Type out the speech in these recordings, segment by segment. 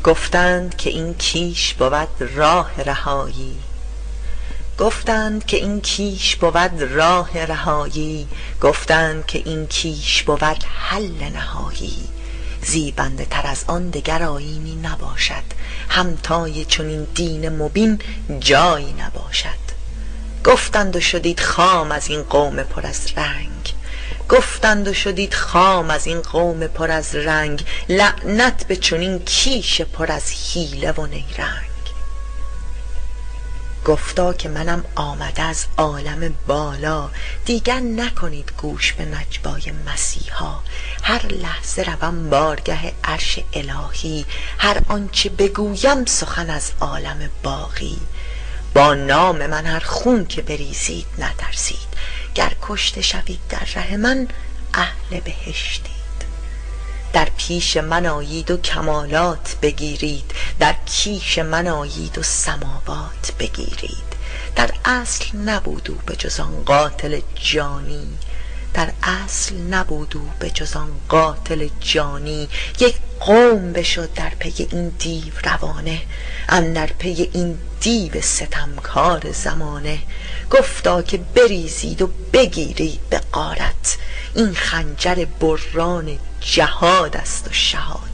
گفتند که این کیش بود راه رهایی، گفتند که این کیش بود راه رهایی، گفتند که این کیش بود حل نهایی. زیبنده تر از آن دگر آیینی نباشد، همتای چنین دین مبین جایی نباشد. گفتند و شدید خام از این قوم پر از رنگ، گفتند و شدید خام از این قوم پر از رنگ. لعنت به چنین کیش پر از حیله و نیرنگ. گفتا که منم آمده از عالم بالا، دیگر نکنید گوش به نجوای مسیحا. هر لحظه روم بارگه عرش الهی، هر آنچه بگویم سخن از عالم باقی. با نام من هر خون که بریزید نترسید، گر کشته شوید در ره من اهل بهشتید. در پیش من آیید و کمالات بگیرید، در کیش من آیید و سماوات بگیرید. در اصل نبود او به جز آن قاتل جانی، در اصل نبود او به جز آن قاتل جانی. یک قوم بشد در پی این دیو روانه، اندر پی این دیو ستمکار زمانه. گفتا که بریزید و بگیرید به غارت، این خنجر بران جهاد است و شهادت.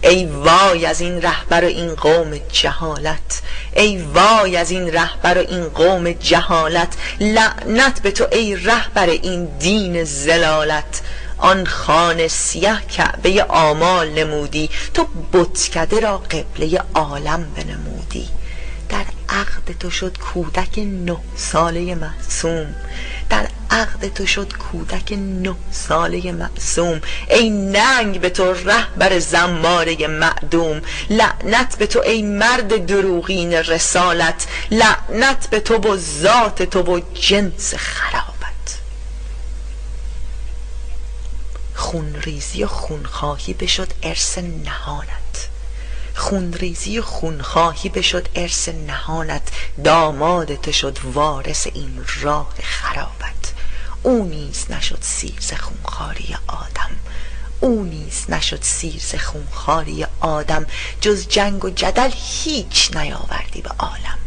ای وای از این رهبر و این قوم جهالت، ای وای از این رهبر و این قوم جهالت. لعنت به تو ای رهبر این دین زلالت. آن خانه سیه کعبه آمال نمودی، تو بتکده را قبله عالم بنمودی. در عقد تو شد کودک 9 ساله معصوم، در عقد تو شد کودک 9 ساله معصوم. ای ننگ به تو رهبر زماره معدوم، لعنت به تو ای مرد دروغین رسالت. لعنت به تو و ذات تو و جنس خرابت. خونریزی و خونخواهی بشد ارث نهانت، خونریزی و خونخواهی بشد ارث نهانت. داماد تو شد وارث این راه خرابت. او نیز نشد سیر ز خونخواری آدم، او نیز نشد سیر ز خونخواری آدم. جز جنگ و جدل هیچ نیاوردی به عالم.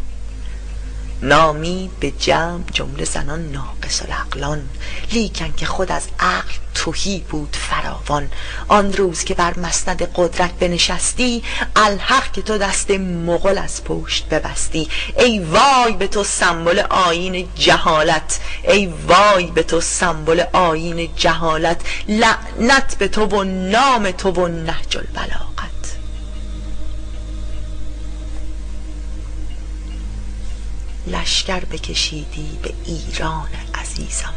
نامی به جمع جمله زنان ناقص العقلان، لیکن که خود از عقل تهی بود فراوان. آن روز که بر مسند قدرت بنشستی، الحق که تو دست مغول از پشت ببستی. ای وای به تو سمبل آیین جهالت، ای وای به تو سمبل آیین جهالت. لعنت به تو و نام تو و نهج البلاغت. لشکر بکشیدی به ایران عزیزم،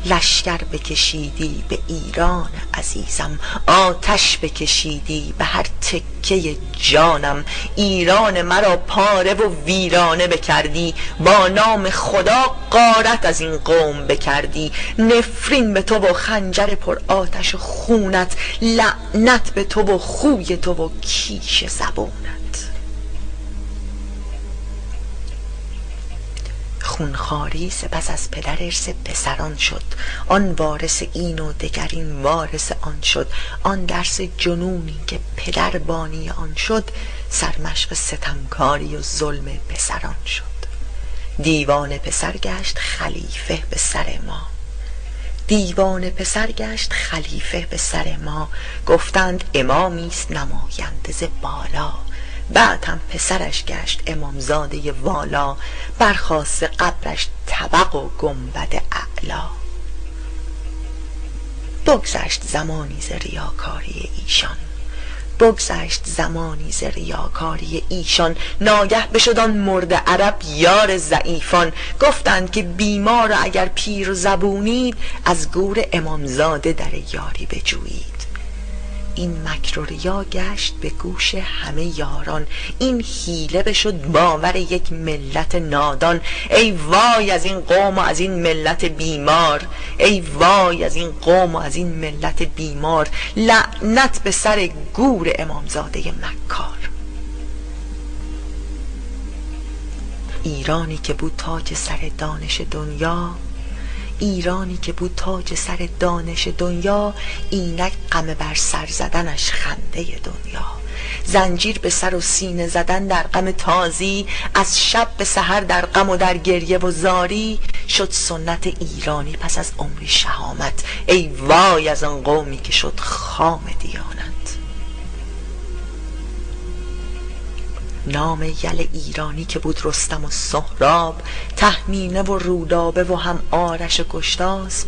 لشکر بکشیدی به ایران عزیزم. آتش بکشیدی به هر تکه جانم، ایران مرا پاره و ویرانه بکردی. با نام خدا غارت از این قوم بکردی. نفرین به تو و خنجر پر آتش و خونت. لعنت به تو و خوی تو و کیش زبونت. خونخواری سپس از پدر ارث پسران شد، آن وارث این و دگر این وارث آن شد. آن درس جنونی که پدر بانی آن شد، سرمشق ستمکاری و ظلم پسران شد. دیوان پسر گشت خلیفه به سر ما، دیوان پسر گشت خلیفه به سر ما. گفتند امامیست نماینده ز بالا، بعد هم پسرش گشت امامزاده والا. برخاست قبرش طبق و گنبد اعلا. بگذشت زمانی ز ریاکاری ایشان، بگذشت زمانی ز ریاکاری ایشان. ناگه بشد آن مرد عرب یار ضعیفان. گفتند که بیمار اگر پیر و زبونید، از گور امامزاده در یاری بجویید. این مکر و ریا گشت به گوش همه یاران، این حیله بشد باور یک ملت نادان. ای وای از این قوم و از این ملت بیمار، ای وای از این قوم و از این ملت بیمار. لعنت به سر گور امامزاده مکار. ایرانی که بود تاج سر دانش دنیا، ایرانی که بود تاج سر دانش دنیا، اینک غم بر سر زدنش خنده دنیا. زنجیر به سر و سینه زدن در غم تازی، از شب به سحر در غم و در گریه و زاری، شد سنت ایرانی پس از عمری شهامت. ای وای از آن قومی که شد خام دیانت. نام یل ایرانی که بود رستم و سهراب، تهمینه و رودابه و هم آرش گشتاسپ،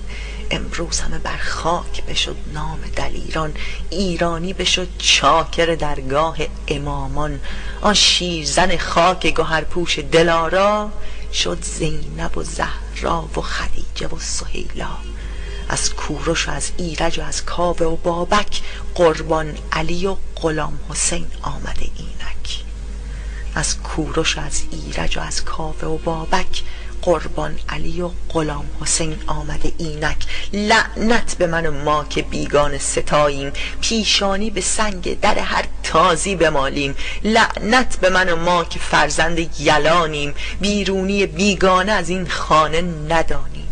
امروز همه بر خاک بشد نام دلیران. ایرانی بشد چاکر درگاه امامان. آن شیرزن خاک گهرپوش دلارا، شد زینب و زهرا و خدیجه و سهیلا. از کوروش و از ایرج و از کاوه و بابک، قربان علی و غلام حسین آمده اینک. از کوروش و از ایرج و از کاوه و بابک، قربان علی و غلام حسین آمده اینک. لعنت به من و ما که بیگانه ستاییم، پیشانی به سنگ در هر تازی بمالیم. لعنت به من و ما که فرزند یلانیم، بیرونی بیگانه از این خانه ندانیم.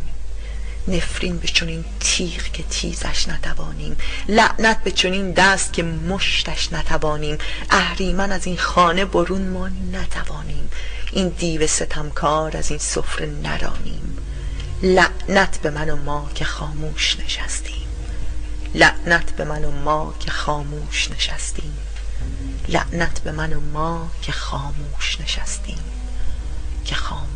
نفرین به چنین تیغ که تیزش نتوانیم، لعنت به چنین دست که مشتش نتوانیم. اهریمن از این خانه برون ما نتوانیم، این دیو ستمکار از این سفره نرانیم. لعنت به من و ما که خاموش نشستیم، لعنت به من و ما که خاموش نشستیم. لعنت به من و ما که خاموش نشستیم، که خاموش